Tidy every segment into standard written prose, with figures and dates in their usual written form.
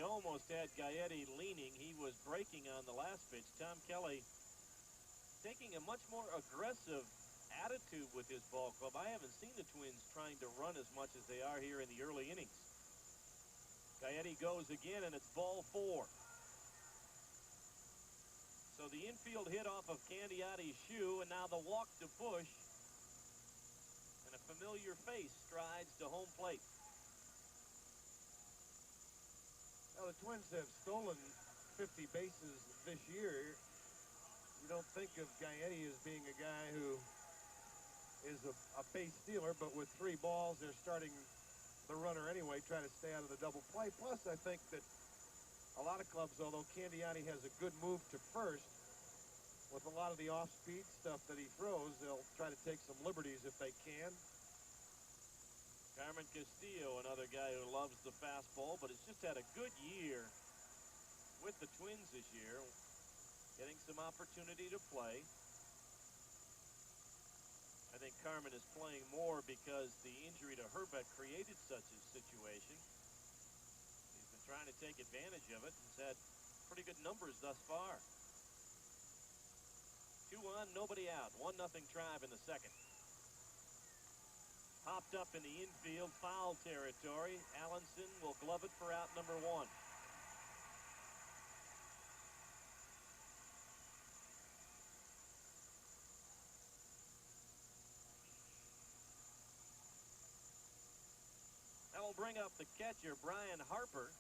almost had Gaetti leaning. He was breaking on the last pitch. Tom Kelly taking a much more aggressive attitude with his ball club. I haven't seen the Twins trying to run as much as they are here in the early innings. Gaetti goes again, and it's ball 4. So the infield hit off of Candiotti's shoe, and now the walk to Bush. And a familiar face strides to home plate. Well, the Twins have stolen 50 bases this year. You don't think of Gaetti as being a guy who is a base stealer, but with 3 balls, they're starting the runner anyway, trying to stay out of the double play. Plus, I think that a lot of clubs, although Candiotti has a good move to first, with a lot of the off-speed stuff that he throws, they'll try to take some liberties if they can. Carmen Castillo, another guy who loves the fastball, but has just had a good year with the Twins this year, getting some opportunity to play. I think Carmen is playing more because the injury to Hrbek created such a situation. He's been trying to take advantage of it. He's had pretty good numbers thus far. 2 on, nobody out. 1-0 Tribe in the second. Popped up in the infield, foul territory. Allenson will glove it for out number 1. That will bring up the catcher, Brian Harper.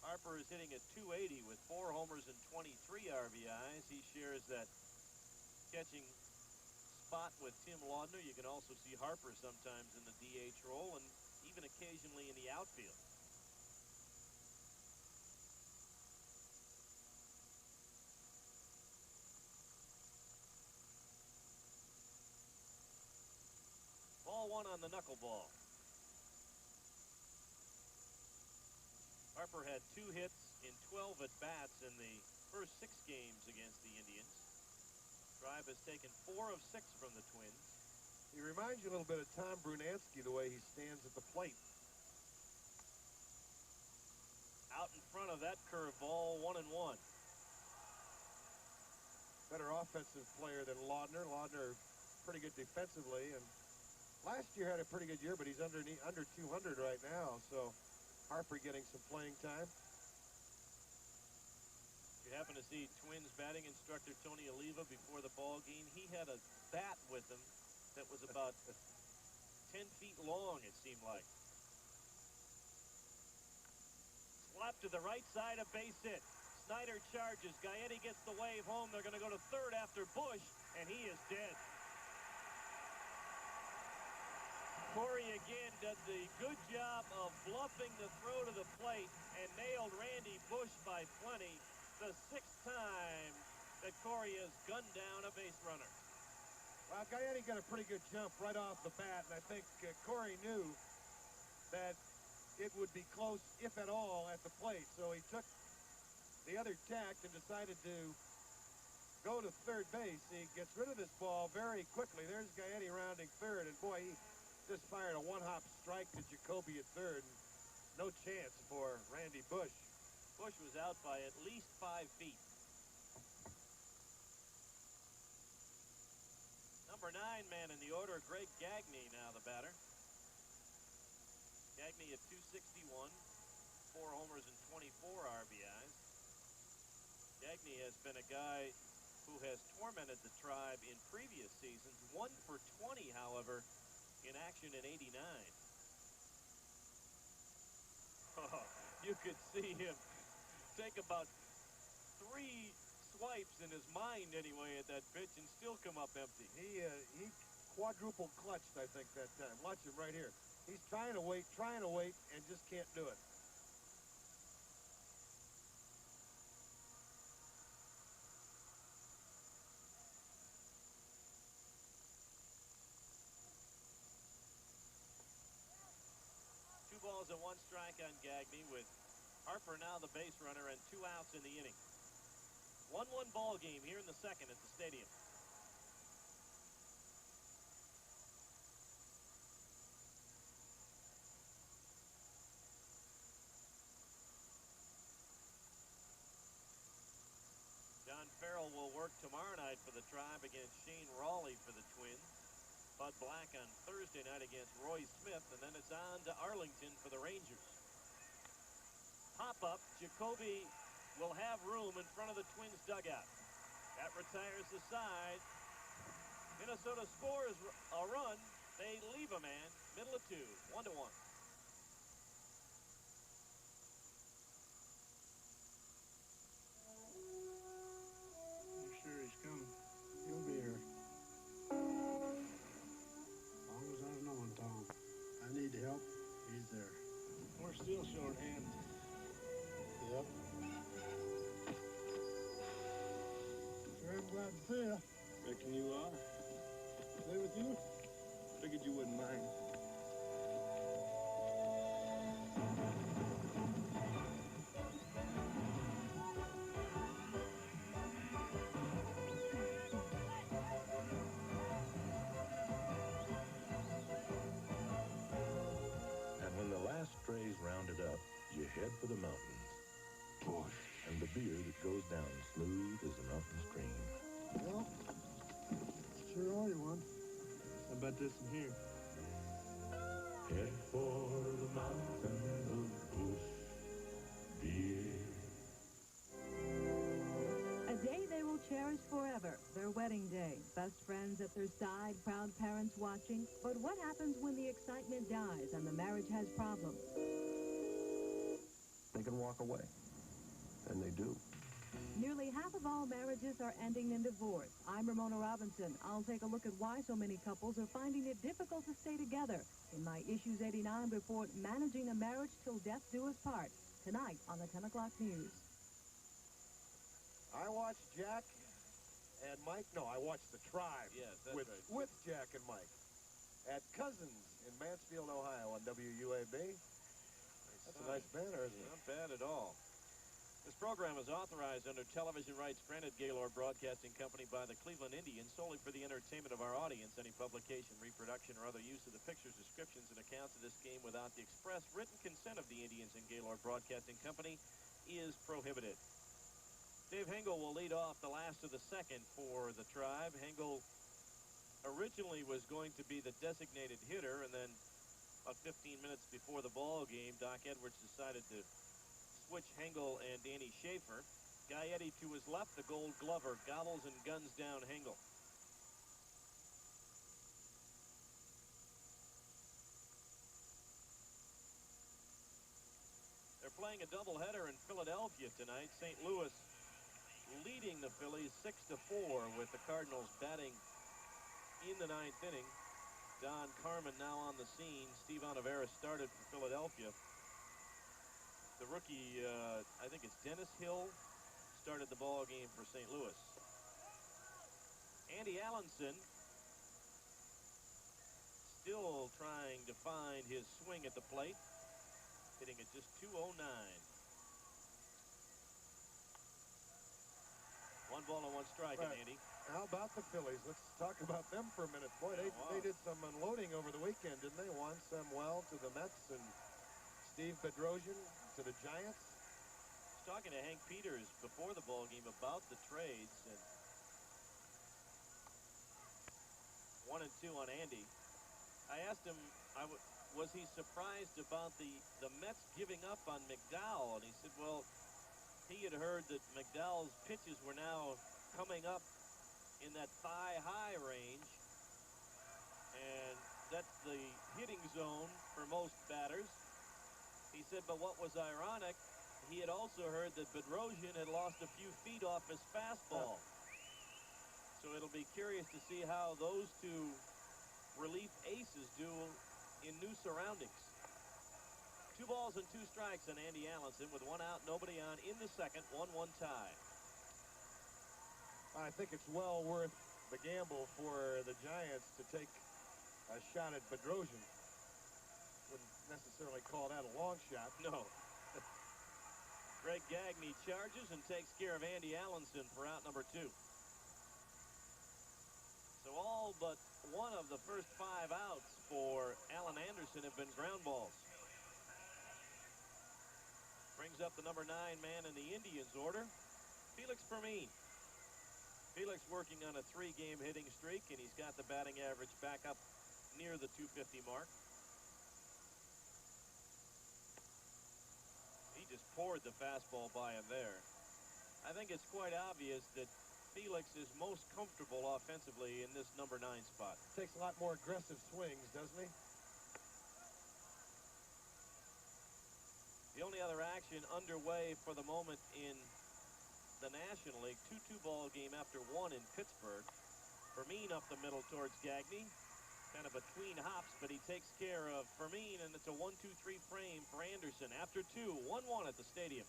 Harper is hitting at .280 with 4 homers and 23 RBIs. He shares that catching spot with Tim Laudner. You can also see Harper sometimes in the DH role and even occasionally in the outfield. Ball 1 on the knuckleball. Harper had 2 hits in 12 at-bats in the first 6 games against the Indians. Tribe has taken 4 of 6 from the Twins. He reminds you a little bit of Tom Brunansky, the way he stands at the plate. Out in front of that curveball, 1-1. Better offensive player than Laudner. Laudner pretty good defensively, and last year had a pretty good year, but he's under 200 right now, so Harper getting some playing time. You happen to see Twins batting instructor Tony Oliva before the ball game. He had a bat with him that was about 10 feet long, it seemed like. Slap to the right side, a base hit. Snyder charges. Gaetti gets the wave home. They're going to go to third after Bush, and he is dead. Corey again did the good job of bluffing the throw to the plate and nailed Randy Bush by plenty. The 6th time that Corey has gunned down a base runner. Well, Gaetti got a pretty good jump right off the bat, and I think Corey knew that it would be close, if at all, at the plate. So he took the other tact and decided to go to third base. He gets rid of this ball very quickly. There's Gaetti rounding third, and boy, he just fired a one-hop strike to Jacoby at third. No chance for Randy Bush. Bush was out by at least 5 feet. Number 9 man in the order, Greg Gagne, now the batter. Gagne at .261, 4 homers and 24 RBIs. Gagne has been a guy who has tormented the Tribe in previous seasons. 1 for 20, however, in action in '89. Oh, you could see him take about 3 swipes in his mind anyway at that pitch and still come up empty. He quadruple clutched, I think, that time. Watch him right here. He's trying to wait, and just can't do it. Two balls and 1 strike on Gagne, with Harper now the base runner and 2 outs in the inning. 1-1 ball game here in the second at the stadium. York tomorrow night for the Tribe against Shane Raleigh for the Twins. Bud Black on Thursday night against Roy Smith, and then it's on to Arlington for the Rangers. Pop-up, Jacoby will have room in front of the Twins dugout. That retires the side. Minnesota scores a run. They leave a man, middle of 2, 1-1. I'm sure he's coming. He'll be here. As long as I know him, Tom. I need help. He's there. We're still short-handed. Yep. Sure, I'm glad to see you. Reckon you are. Stay with you? Figured you wouldn't mind. And when the last stray's rounded up, you head for the mountains. Boy. And the beer that goes down smooth as a mountain stream. Well, sure are you one. How about this in here? Head for the mountain of Busch beer. A day they will cherish forever, their wedding day. Best friends at their side, proud parents watching. But what happens when the excitement dies and the marriage has problems? They can walk away. And they do. Nearly half of all marriages are ending in divorce. I'm Ramona Robinson. I'll take a look at why so many couples are finding it difficult to stay together in my Issues 89 report, Managing a Marriage Till Death Do Us Part, tonight on the 10 o'clock news. I watched Jack and Mike. No, I watched the Tribe. Yes, that's with, right. with Jack and Mike at Cousins in Mansfield, Ohio on WUAB. That's a nice banner, isn't it? Not bad at all. This program is authorized under television rights granted Gaylord Broadcasting Company by the Cleveland Indians solely for the entertainment of our audience. Any publication, reproduction, or other use of the pictures, descriptions, and accounts of this game without the express written consent of the Indians and Gaylord Broadcasting Company is prohibited. Dave Hengel will lead off the last of the second for the Tribe. Hengel originally was going to be the designated hitter, and then about 15 minutes before the ball game, Doc Edwards decided to switch Hengel and Danny Schaefer. Gaetti to his left, the Gold Glover, gobbles and guns down Hengel. They're playing a doubleheader in Philadelphia tonight. St. Louis leading the Phillies 6-4 with the Cardinals batting in the 9th inning. Don Carmen now on the scene. Steve Ontivera started for Philadelphia. The rookie, I think it's Dennis Hill, started the ball game for St. Louis. Andy Allenson still trying to find his swing at the plate, hitting at just 209. 1 ball and 1 strike, Right. Andy. How about the Phillies? Let's talk about them for a minute. Boy, Yeah, wow. they did some unloading over the weekend, didn't they? Juan Samuel to the Mets and Steve Bedrosian to the Giants. I was talking to Hank Peters before the ball game about the trades, and 1 and 2 on Andy. I asked him, was he surprised about the Mets giving up on McDowell? And he said, well, he had heard that McDowell's pitches were now coming up in that thigh-high range, and that's the hitting zone for most batters. He said, but what was ironic, he had also heard that Bedrosian had lost a few feet off his fastball. So it'll be curious to see how those two relief aces do in new surroundings. 2 balls and 2 strikes on Andy Allenson with 1 out, nobody on in the second, 1-1 tie. I think it's well worth the gamble for the Giants to take a shot at Bedrosian. Wouldn't necessarily call that a long shot. No. Greg Gagne charges and takes care of Andy Allenson for out number 2. So all but one of the first 5 outs for Alan Anderson have been ground balls. Brings up the number 9 man in the Indians order, Felix Fermin. Felix working on a 3-game hitting streak, and he's got the batting average back up near the 250 mark. He just poured the fastball by him there. I think it's quite obvious that Felix is most comfortable offensively in this number 9 spot. Takes a lot more aggressive swings, doesn't he? The only other action underway for the moment in the National League, 2-2 ball game after 1 in Pittsburgh. Fermin up the middle towards Gagne. Kind of between hops, but he takes care of Fermin, and it's a 1-2-3 frame for Anderson. After 2, 1-1 at the stadium.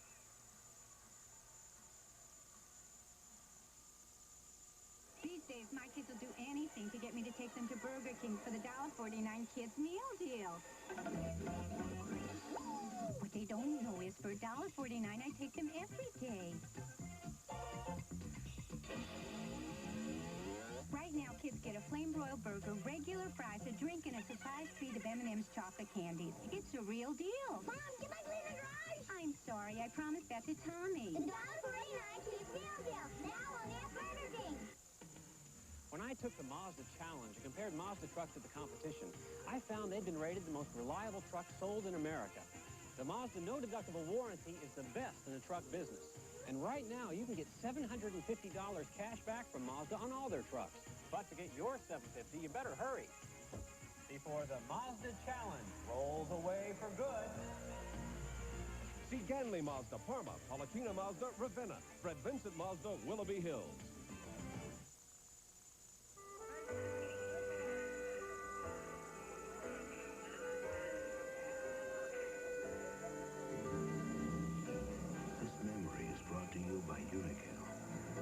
These days, my kids will do anything to get me to take them to Burger King for the $1.49 kids meal deal. What they don't know is for $1.49, I take them every day. Right now, kids get a flame broiled burger, regular fries, a drink, and a surprise treat of M&M's chocolate candies. It's a real deal. Mom, can I clean the garage? I'm sorry, I promised that to Tommy. $1.49 kids meal deal. Now only at Burger King. When I took the Mazda Challenge and compared Mazda trucks to the competition, I found they'd been rated the most reliable truck sold in America. The Mazda no-deductible warranty is the best in the truck business. And right now, you can get $750 cash back from Mazda on all their trucks. But to get your $750, you better hurry before the Mazda Challenge rolls away for good. See Ganley Mazda, Parma, Palakina Mazda, Ravenna, Fred Vincent Mazda, Willoughby Hills. To you by Unicel.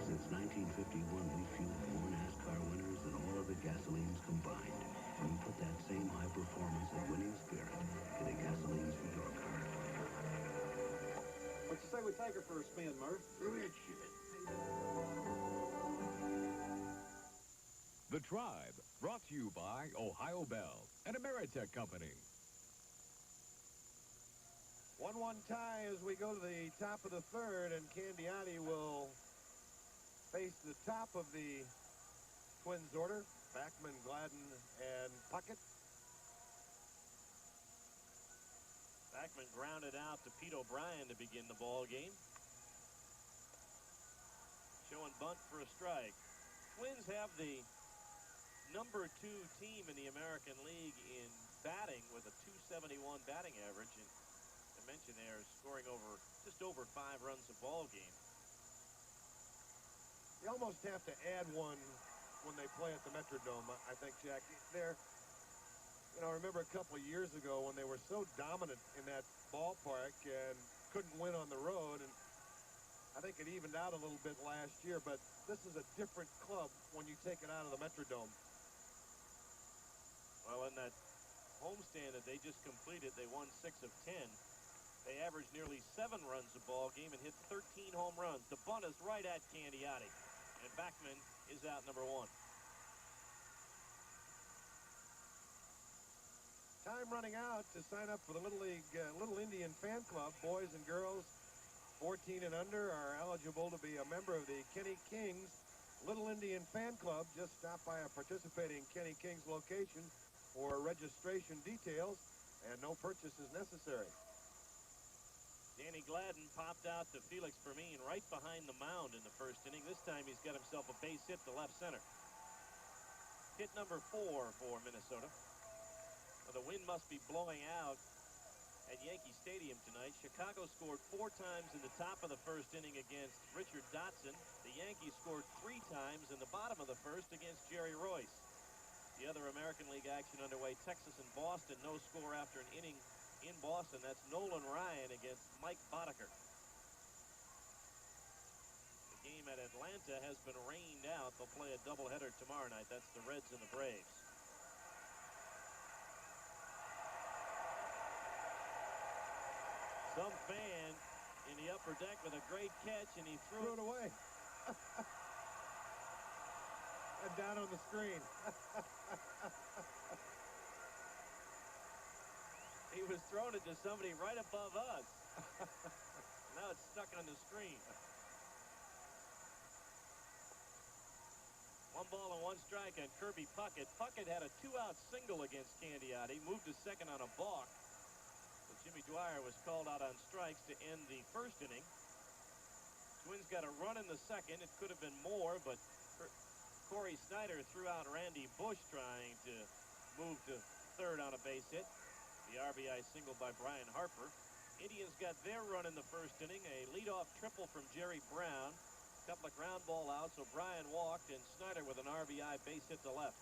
Since 1951, we fueled more NASCAR winners than all other gasolines combined. And we put that same high performance and winning spirit into gasolines for your car. What you say we take her for a spin, Murph? Richard. The Tribe, brought to you by Ohio Bell and Ameritech Company. 1-1 tie as we go to the top of the third, and Candiotti will face the top of the Twins order. Backman, Gladden, and Puckett. Backman grounded out to Pete O'Brien to begin the ball game. Showing bunt for a strike. Twins have the number 2 team in the American League in batting with a .271 batting average, and mention there is scoring just over 5 runs a ball game. You almost have to add one when they play at the Metrodome, I think, Jack. I remember a couple of years ago when they were so dominant in that ballpark and couldn't win on the road, and I think it evened out a little bit last year, but this is a different club when you take it out of the Metrodome. Well, in that homestand that they just completed, they won 6 of 10. They averaged nearly 7 runs a ball game and hit 13 home runs. The bunt is right at Candiotti, and Backman is out number 1. Time running out to sign up for the Little League, Little Indian Fan Club. Boys and girls 14 and under are eligible to be a member of the Kenny Kings Little Indian Fan Club. Just stop by a participating Kenny Kings location for registration details, and no purchase is necessary. Danny Gladden popped out to Felix Fermin right behind the mound in the first inning. This time he's got himself a base hit to left center. Hit number 4 for Minnesota. Well, the wind must be blowing out at Yankee Stadium tonight. Chicago scored 4 times in the top of the first inning against Richard Dotson. The Yankees scored 3 times in the bottom of the first against Jerry Royce. The other American League action underway, Texas and Boston, no score after an inning in Boston. That's Nolan Ryan against Mike Boddicker. The game at Atlanta has been rained out. They'll play a doubleheader tomorrow night. That's the Reds and the Braves. Some fan in the upper deck with a great catch, and he threw it away. And down on the screen. He was throwing it to somebody right above us. Now it's stuck on the screen. 1 ball and 1 strike on Kirby Puckett. Puckett had a 2-out single against Candiotti, moved to second on a balk. But Jimmy Dwyer was called out on strikes to end the first inning. Twins got a run in the second. It could have been more, but Corey Snyder threw out Randy Bush trying to move to third on a base hit. The RBI single by Brian Harper. Indians got their run in the first inning, a leadoff triple from Jerry Brown. A couple of ground ball outs, so Brian walked, and Snyder with an RBI base hit to left.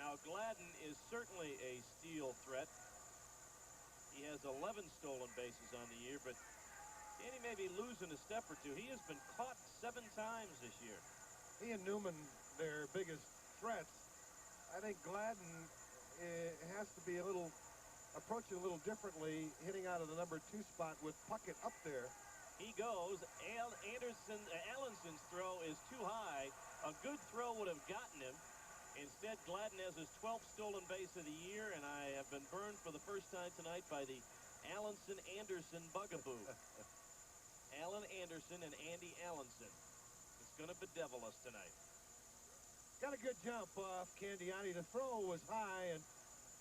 Now Gladden is certainly a steal threat. He has 11 stolen bases on the year, but Danny may be losing a step or two. He has been caught 7 times this year. He and Newman, their biggest threats. I think Gladden has to be approach it a little differently, hitting out of the number 2 spot with Puckett up there. He goes. Allenson's throw is too high. A good throw would have gotten him. Instead, Gladden has his 12th stolen base of the year, and I have been burned for the first time tonight by the Allenson-Anderson bugaboo. Alan Anderson and Andy Allenson. It's going to bedevil us tonight. Got a good jump off Candiotti. The throw was high and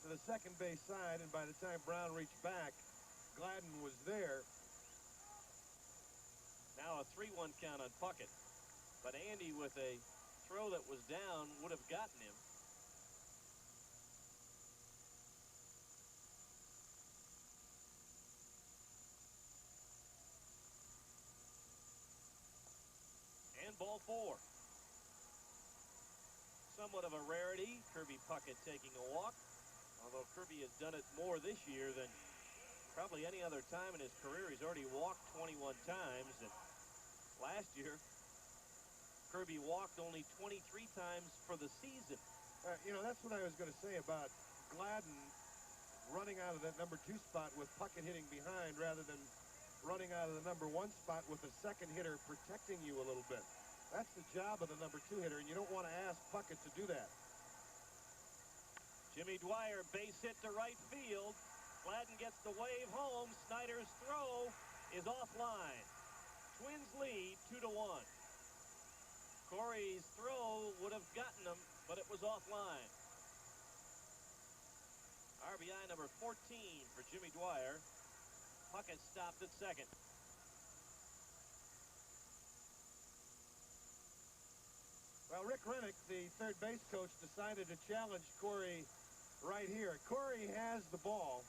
to the second base side, and by the time Brown reached back, Gladden was there. Now a 3-1 count on Puckett. But Andy with a throw that was down would have gotten him. And ball 4. Somewhat of a rarity, Kirby Puckett taking a walk. Although Kirby has done it more this year than probably any other time in his career. He's already walked 21 times. And last year, Kirby walked only 23 times for the season. You know, that's what I was going to say about Gladden running out of that number 2 spot with Puckett hitting behind rather than running out of the number 1 spot with a second hitter protecting you a little bit. That's the job of the number 2 hitter, and you don't want to ask Puckett to do that. Jimmy Dwyer base hit to right field. Gladden gets the wave home. Snyder's throw is offline. Twins lead 2-1. Corey's throw would have gotten him, but it was offline. RBI number 14 for Jimmy Dwyer. Puckett stopped at second. Well, Rick Rennick, the third base coach, decided to challenge Corey right here. Corey has the ball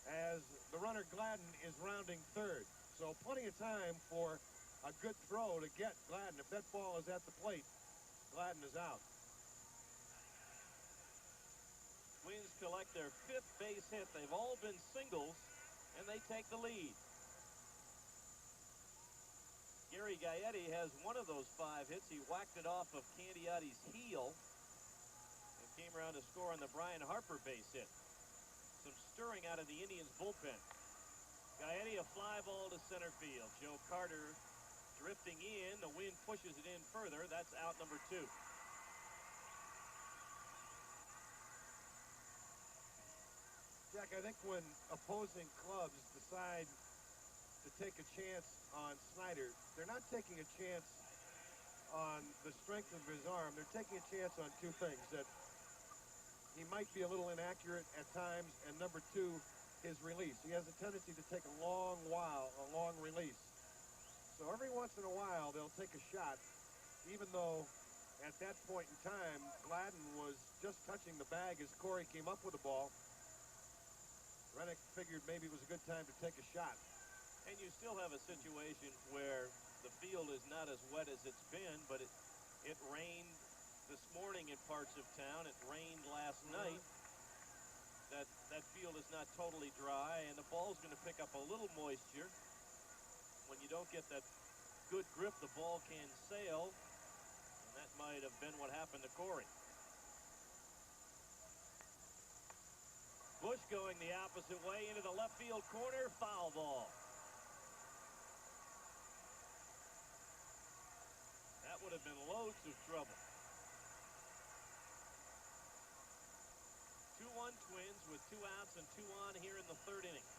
as the runner Gladden is rounding third. So plenty of time for a good throw to get Gladden. If that ball is at the plate, Gladden is out. Twins collect their 5th base hit. They've all been singles, and they take the lead. Gary Gaetti has one of those 5 hits. He whacked it off of Candiotti's heel and came around to score on the Brian Harper base hit. Some stirring out of the Indians bullpen. Gaetti a fly ball to center field. Joe Carter drifting in. The wind pushes it in further. That's out number 2. Jack, I think when opposing clubs decide to take a chance on Snyder, they're not taking a chance on the strength of his arm. They're taking a chance on 2 things: that he might be a little inaccurate at times, and number 2, his release. He has a tendency to take a long release. So every once in a while, they'll take a shot, even though at that point in time, Gladden was just touching the bag as Corey came up with the ball. Rennick figured maybe it was a good time to take a shot. And you still have a situation where the field is not as wet as it's been, but it rained this morning in parts of town. It rained last night. That field is not totally dry, and the ball's going to pick up a little moisture. When you don't get that good grip, the ball can sail, and that might have been what happened to Corey. Bush going the opposite way into the left field corner. Foul ball. That would have been loads of trouble. 2-1 Twins with 2 outs and 2 on here in the 3rd inning.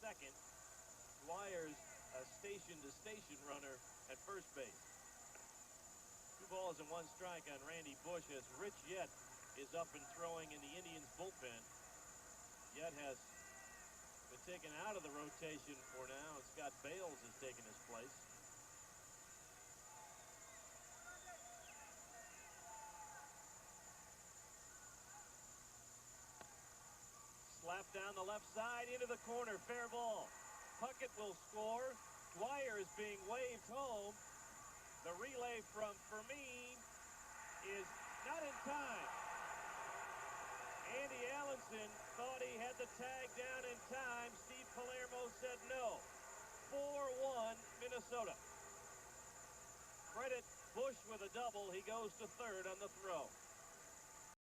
second. Dwyer's a station-to-station runner at first base. 2 balls and 1 strike on Randy Bush as Rich Yett is up and throwing in the Indians bullpen. Yett has been taken out of the rotation for now, and Scott Bales has taken his place. Slap down the left side into the corner, fair ball. Puckett will score. Dwyer is being waved home. The relay from Fermin is not in time. Andy Allenson thought he had the tag down in time. Steve Palermo said no. 4-1 Minnesota. Credit Bush with a double. He goes to third on the throw.